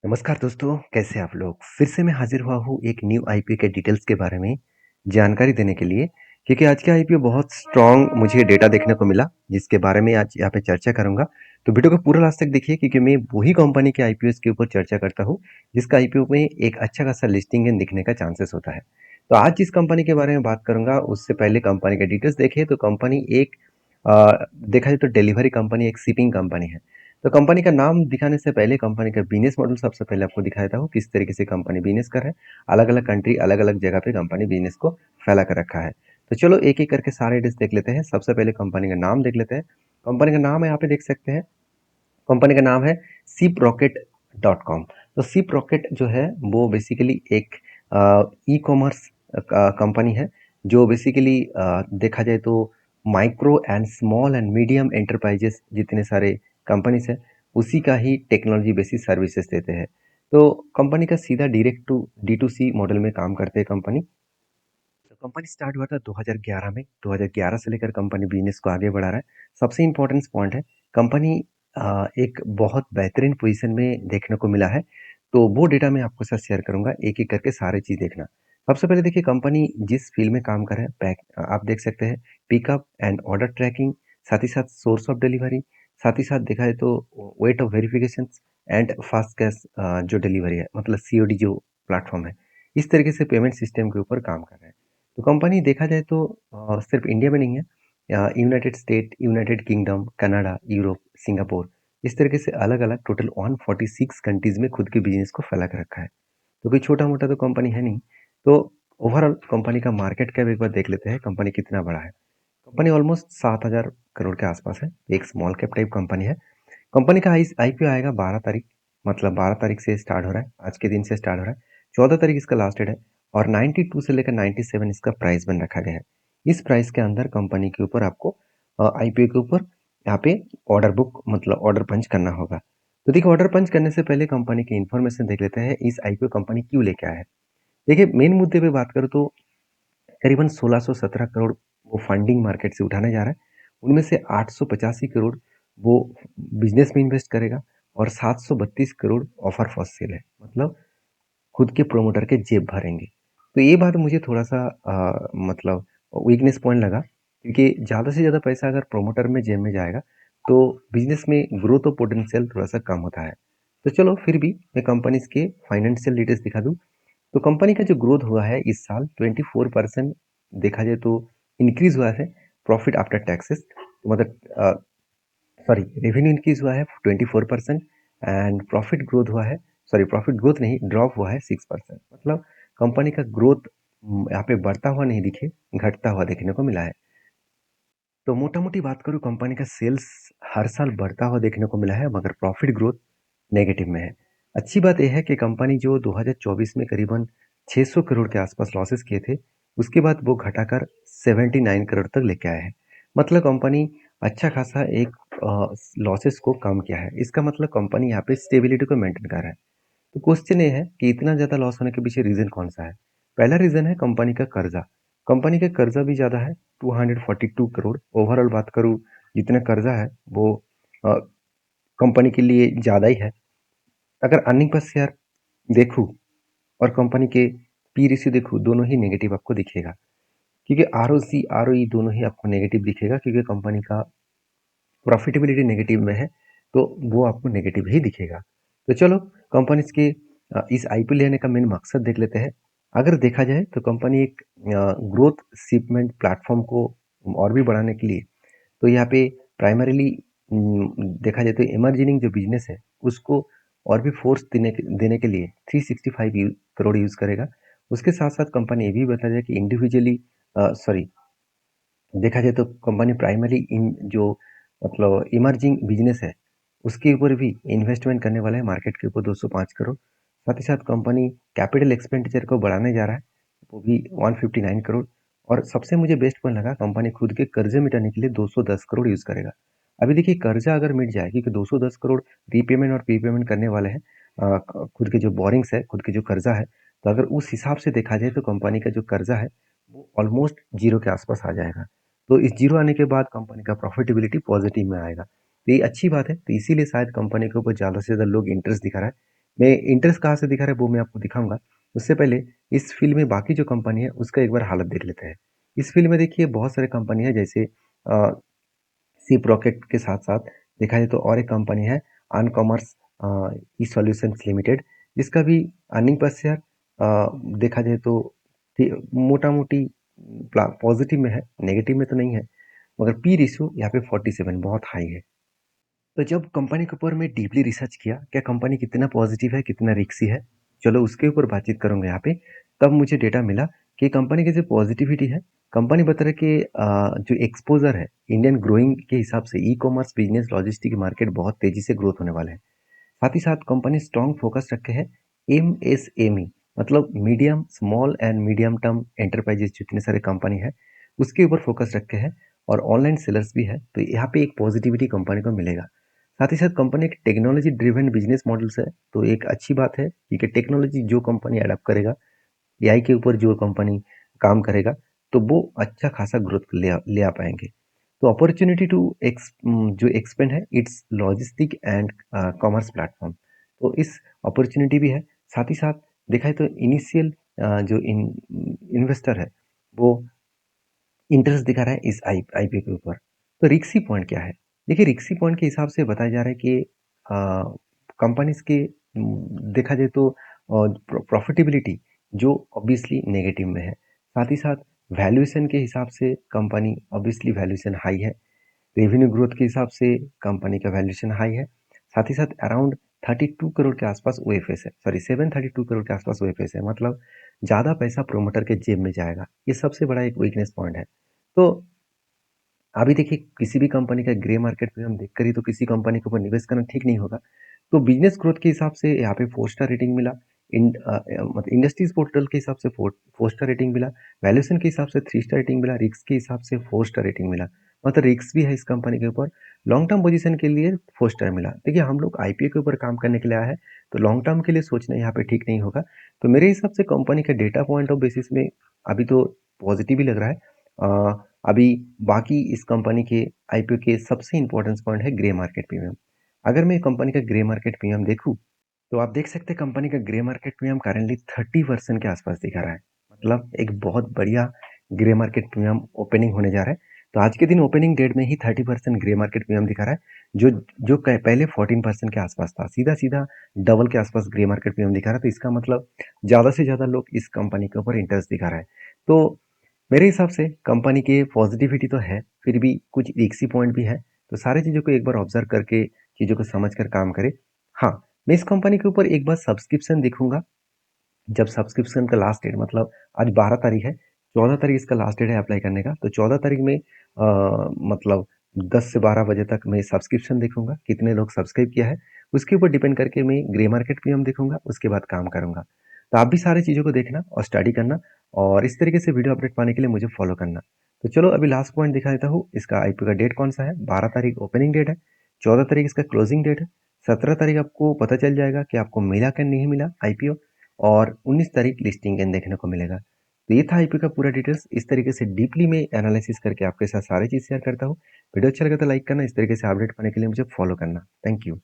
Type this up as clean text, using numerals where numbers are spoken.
नमस्कार दोस्तों, कैसे आप लोग? फिर से मैं हाज़िर हुआ हूँ एक न्यू आईपीओ के डिटेल्स के बारे में जानकारी देने के लिए, क्योंकि आज के आईपीओ बहुत स्ट्रॉन्ग मुझे डेटा देखने को मिला, जिसके बारे में आज यहाँ पे चर्चा करूँगा। तो वीडियो को पूरा लास्ट तक देखिए क्योंकि मैं वही कंपनी के आईपीओज़ के ऊपर चर्चा करता हूँ, जिसका आईपीओ में एक अच्छा खासा लिस्टिंग एंड दिखने का चांसेस होता है। तो आज जिस कंपनी के बारे में बात करूँगा, उससे पहले कंपनी के डिटेल्स देखिए तो कंपनी एक देखा जाए तो डिलीवरी कंपनी, एक शिपिंग कंपनी है। तो कंपनी का नाम दिखाने से पहले कंपनी का बिजनेस मॉडल सबसे पहले आपको दिखा देता हूँ किस तरीके से कंपनी बिजनेस कर रहा है। अलग अलग कंट्री, अलग अलग जगह पे कंपनी बिजनेस को फैला कर रखा है। तो चलो एक एक करके सारे डिटेल्स देख लेते हैं। सबसे पहले कंपनी का नाम देख लेते हैं। कंपनी का नाम यहाँ पे देख सकते हैं। कंपनी का नाम है shiprocket.com। तो शिप रॉकेट जो है वो बेसिकली एक ई कॉमर्स कंपनी है, जो बेसिकली देखा जाए तो micro and small and medium enterprises जितने सारे कंपनीज है, उसी का ही टेक्नोलॉजी बेसिस सर्विसेज देते हैं। तो कंपनी का सीधा direct to D to C model में काम करते हैं कंपनी। तो कंपनी स्टार्ट हुआ था 2011 में। 2011 से लेकर कंपनी बिजनेस को आगे बढ़ा रहा है। सबसे इम्पोर्टेंट पॉइंट है, कंपनी एक बहुत बेहतरीन पोजीशन में देखने को मिला है। तो वो डेटा मैं आपके साथ शेयर करूंगा, एक एक करके सारे चीज देखना। सबसे पहले देखिए कंपनी जिस फील्ड में काम कर रहा है, पैक आप देख सकते हैं, पिकअप एंड ऑर्डर ट्रैकिंग, साथ ही साथ सोर्स ऑफ डिलीवरी, साथ ही साथ देखा जाए तो weight of verification and fast cash जो डिलीवरी है, मतलब सीओडी जो प्लेटफॉर्म है, इस तरीके से पेमेंट सिस्टम के ऊपर काम कर रहे हैं। तो कंपनी देखा जाए तो सिर्फ इंडिया में नहीं है, United state, United kingdom, Canada, Europe, Singapore, इस तरीके से अलग अलग टोटल 146 कंट्रीज में खुद के बिजनेस को फैला कर रखा है। तो कोई छोटा मोटा तो कंपनी है नहीं। तो ओवरऑल कंपनी का मार्केट कैप एक बार देख लेते हैं, कंपनी कितना बड़ा है। कंपनी ऑलमोस्ट 7,000 करोड़ के आसपास है, एक स्मॉल कैप टाइप कंपनी है। कंपनी का आईपीओ आएगा 12 तारीख, मतलब 12 तारीख से स्टार्ट हो रहा है, आज के दिन से स्टार्ट हो रहा है। 14 तारीख इसका लास्ट डेट है और 92 से लेकर 97 इसका प्राइस बन रखा गया है। इस प्राइस के अंदर कंपनी के ऊपर आपको आईपीओ के ऊपर यहाँ पे ऑर्डर बुक, मतलब ऑर्डर पंच करना होगा। तो देखिए, ऑर्डर पंच करने से पहले कंपनी की इन्फॉर्मेशन देख लेते हैं, इस आईपीओ कंपनी क्यों लेके आया है। देखिए, मेन मुद्दे पे बात करूँ तो करीबन 1617 करोड़ वो फंडिंग मार्केट से उठाने जा रहा है। उनमें से 885 करोड़ वो बिजनेस में इन्वेस्ट करेगा और 732 करोड़ ऑफर फॉर सेल है, मतलब खुद के प्रोमोटर के जेब भरेंगे। तो ये बात मुझे थोड़ा सा मतलब वीकनेस पॉइंट लगा, क्योंकि ज़्यादा से ज़्यादा पैसा अगर प्रोमोटर में जेब में जाएगा तो बिजनेस में ग्रोथ और पोटेंशियल थोड़ा सा कम होता है। तो चलो फिर भी मैं कंपनीज के फाइनेंशियल डिटेल्स दिखा दूँ। तो कंपनी का जो ग्रोथ हुआ है इस साल 24% देखा जाए तो इंक्रीज हुआ है प्रॉफिट आफ्टर टैक्सेस, मतलब सॉरी, रेवेन्यू इंक्रीज हुआ है 24% एंड प्रॉफिट ग्रोथ हुआ है, सॉरी प्रॉफिट ग्रोथ नहीं, ड्रॉप हुआ है 6%। मतलब कंपनी का ग्रोथ यहाँ पे बढ़ता हुआ नहीं दिखे, घटता हुआ देखने को मिला है। तो मोटा मोटी बात करूँ, कंपनी का सेल्स हर साल बढ़ता हुआ देखने को मिला है, मगर प्रॉफिट ग्रोथ नेगेटिव में है। अच्छी बात यह है कि कंपनी जो 2024 में करीबन 600 करोड़ के आसपास लॉसेस किए थे, उसके बाद वो घटाकर 79 करोड़ तक लेके आए हैं। मतलब कंपनी अच्छा खासा एक लॉसेस को कम किया है। इसका मतलब कंपनी यहाँ पे स्टेबिलिटी को मेंटेन कर रहा है। तो क्वेश्चन ये है कि इतना ज़्यादा लॉस होने के पीछे रीज़न कौन सा है। पहला रीज़न है कंपनी का कर्जा। कंपनी का कर्जा भी ज़्यादा है, 242 करोड़। ओवरऑल बात करूँ, जितना कर्जा है वो कंपनी के लिए ज़्यादा ही है। अगर अर्निंग पर शेयर देखूँ और कंपनी के पी रेशियो देखूँ, दोनों ही नेगेटिव आपको दिखेगा, क्योंकि आरओसी आरओई दोनों ही आपको नेगेटिव दिखेगा, क्योंकि कंपनी का प्रॉफिटेबिलिटी नेगेटिव में है, तो वो आपको नेगेटिव ही दिखेगा। तो चलो कंपनीज के इस आईपीओ लेने का मेन मकसद देख लेते हैं। अगर देखा जाए तो कंपनी एक ग्रोथ शिपमेंट प्लेटफॉर्म को और भी बढ़ाने के लिए, तो यहाँ पे प्राइमरीली देखा जाए तो इमर्जिंग जो बिजनेस है उसको और भी फोर्स देने के लिए 365 करोड़ यूज करेगा। उसके साथ साथ कंपनी ये भी बता दिया कि इंडिविजुअली, सॉरी, देखा जाए तो कंपनी प्राइमरी इन जो मतलब इमर्जिंग बिजनेस है उसके ऊपर भी इन्वेस्टमेंट करने वाला है, मार्केट के ऊपर 205 करोड़। साथ ही साथ कंपनी कैपिटल एक्सपेंडिचर को बढ़ाने जा रहा है, वो भी 159 करोड़। और सबसे मुझे बेस्ट पॉइंट लगा, कंपनी खुद के कर्जे मिटाने के लिए 210 करोड़ यूज करेगा। अभी देखिए, कर्जा अगर मिट जाए, क्योंकि 210 करोड़ रीपेमेंट और प्रीपेमेंट करने वाले हैं, खुद के जो बोरिंग्स है, खुद के जो कर्जा है, तो अगर उस हिसाब से देखा जाए तो कंपनी का जो कर्जा है वो ऑलमोस्ट जीरो के आसपास आ जाएगा। तो इस जीरो आने के बाद कंपनी का प्रॉफिटेबिलिटी पॉजिटिव में आएगा, तो ये अच्छी बात है। तो इसीलिए शायद कंपनी के ऊपर ज़्यादा से ज़्यादा लोग इंटरेस्ट दिखा रहा है, मैं इंटरेस्ट कहाँ से दिखा रहा है वो मैं आपको दिखाऊंगा। उससे पहले इस फील्ड में बाकी जो कंपनी है उसका एक बार हालत देख लेते हैं। इस फील्ड में देखिए बहुत सारे कंपनी है, जैसे सिप रॉकेट के साथ साथ देखा जाए तो और एक कंपनी है अनकॉमर्स ई सॉल्यूशंस लिमिटेड, जिसका भी अर्निंग पर शेयर देखा जाए तो मोटा मोटी पॉजिटिव में है, नेगेटिव में तो नहीं है, मगर पी रेशियो यहाँ पे 47 बहुत हाई है। तो जब कंपनी के ऊपर मैं डीपली रिसर्च किया, क्या कंपनी कितना पॉजिटिव है कितना रिक्सी है, चलो उसके ऊपर बातचीत करूंगा यहाँ पे। तब मुझे डेटा मिला कि कंपनी की जो पॉजिटिविटी है, कंपनी बता रहा है कि जो एक्सपोजर है इंडियन ग्रोइंग के हिसाब से e commerce business logistic market बहुत तेजी से ग्रोथ होने वाला है। साथ ही साथ कंपनी स्ट्रॉन्ग फोकस रखे है एमएसएमई, मतलब medium small and medium term enterprises, जितने सारे कंपनी है उसके ऊपर फोकस रखे हैं, और ऑनलाइन सेलर्स भी है, तो यहाँ पे एक पॉजिटिविटी कंपनी को मिलेगा। साथ ही साथ कंपनी एक टेक्नोलॉजी ड्रिवन बिजनेस मॉडल्स है, तो एक अच्छी बात है क्योंकि टेक्नोलॉजी जो कंपनी अडॉप्ट करेगा, एआई के ऊपर जो कंपनी काम करेगा, तो वो अच्छा खासा ग्रोथ ले आ पाएंगे। तो अपॉर्चुनिटी टू जो एक्सपेंड है it's logistic and commerce platform, तो इस अपॉर्चुनिटी भी है। साथ ही साथ देखा है तो इनिशियल जो इन्वेस्टर है वो इंटरेस्ट दिखा रहा है इस आईपीओ के ऊपर। तो रिक्सी पॉइंट क्या है? देखिए रिक्सी पॉइंट के हिसाब से बताया जा रहा है कि कंपनीज के देखा जाए तो प्रॉफिटेबिलिटी जो ऑब्वियसली नेगेटिव में है। साथ ही साथ वैल्यूएशन के हिसाब से कंपनी ऑब्वियसली वैल्यूएशन हाई है। रेवेन्यू ग्रोथ के हिसाब से कंपनी का वैल्यूएशन हाई है। साथ ही साथ अराउंड 32 करोड़ के आसपास ओएफएस है, सॉरी 732 करोड़ के आसपास ओएफएस है, मतलब ज़्यादा पैसा प्रोमोटर के जेब में जाएगा, ये सबसे बड़ा एक वीकनेस पॉइंट है। तो अभी देखिए किसी भी कंपनी का ग्रे मार्केट में हम देखकर ही तो किसी कंपनी के ऊपर निवेश करना ठीक नहीं होगा। तो बिजनेस ग्रोथ के हिसाब से यहाँ पे 4 स्टार रेटिंग मिला, मतलब इंडस्ट्रीज पोर्टल के हिसाब से 4 स्टार रेटिंग मिला, वैल्यूएशन के हिसाब से 3 स्टार रेटिंग मिला, रिस्क के हिसाब से 4 स्टार रेटिंग मिला, मतलब रिस्क भी है इस कंपनी के ऊपर। लॉन्ग टर्म पोजीशन के लिए 4 स्टार मिला। देखिए हम लोग आईपीओ के ऊपर काम करने के लिए आया है, तो लॉन्ग टर्म के लिए सोचना यहाँ पे ठीक नहीं होगा। तो मेरे हिसाब से कंपनी का डेटा पॉइंट ऑफ बेसिस में अभी तो पॉजिटिव ही लग रहा है। अभी बाकी इस कंपनी के आईपीओ के सबसे इंपॉर्टेंट पॉइंट है ग्रे मार्केट प्रीमियम। अगर मैं कंपनी का ग्रे मार्केट प्रीमियम देखूं, तो आप देख सकते हैं कंपनी का ग्रे मार्केट प्रीमियम करेंटली 30% के आसपास दिखा रहा है, मतलब एक बहुत बढ़िया ग्रे मार्केट प्रीमियम ओपनिंग होने जा रहा है। तो आज के दिन ओपनिंग डेट में ही 30% ग्रे मार्केट प्रीमियम दिखा रहा है, जो जो पहले 14% के आसपास था, सीधा सीधा डबल के आसपास ग्रे मार्केट प्रीमियम दिखा रहा है। तो इसका मतलब ज़्यादा से ज़्यादा लोग इस कंपनी के ऊपर इंटरेस्ट दिखा रहा है। तो मेरे हिसाब से कंपनी के पॉजिटिविटी तो है, फिर भी कुछ रिस्की पॉइंट भी है, तो सारी चीज़ों को एक बार ऑब्जर्व करके चीज़ों को समझ कर काम करें। हाँ, मैं इस कंपनी के ऊपर एक बार सब्सक्रिप्शन देखूंगा, जब सब्सक्रिप्शन का लास्ट डेट, मतलब आज 12 तारीख है, 14 तारीख इसका लास्ट डेट है अप्लाई करने का, तो 14 तारीख में मतलब 10 से 12 बजे तक मैं सब्सक्रिप्शन देखूंगा कितने लोग सब्सक्राइब किया है, उसके ऊपर डिपेंड करके मैं ग्रे मार्केट प्रीमियम देखूंगा, उसके बाद काम करूंगा। तो आप भी सारी चीज़ों को देखना और स्टडी करना, और इस तरीके से वीडियो अपडेट पाने के लिए मुझे फॉलो करना। तो चलो अभी लास्ट पॉइंट दिखा देता हूँ, इसका आईपीओ का डेट कौन सा है। 12 तारीख ओपनिंग डेट है, 14 तारीख इसका क्लोजिंग डेट है, 17 तारीख आपको पता चल जाएगा कि आपको मिला क्या नहीं मिला आईपीओ, और 19 तारीख लिस्टिंग गेन देखने को मिलेगा। तो ये था आईपीओ का पूरा डिटेल्स, इस तरीके से डीपली में एनालिसिस करके आपके साथ सारी चीज़ शेयर करता हूँ। वीडियो अच्छा लगा तो लाइक करना, इस तरीके से अपडेट पाने के लिए मुझे फॉलो करना। Thank you.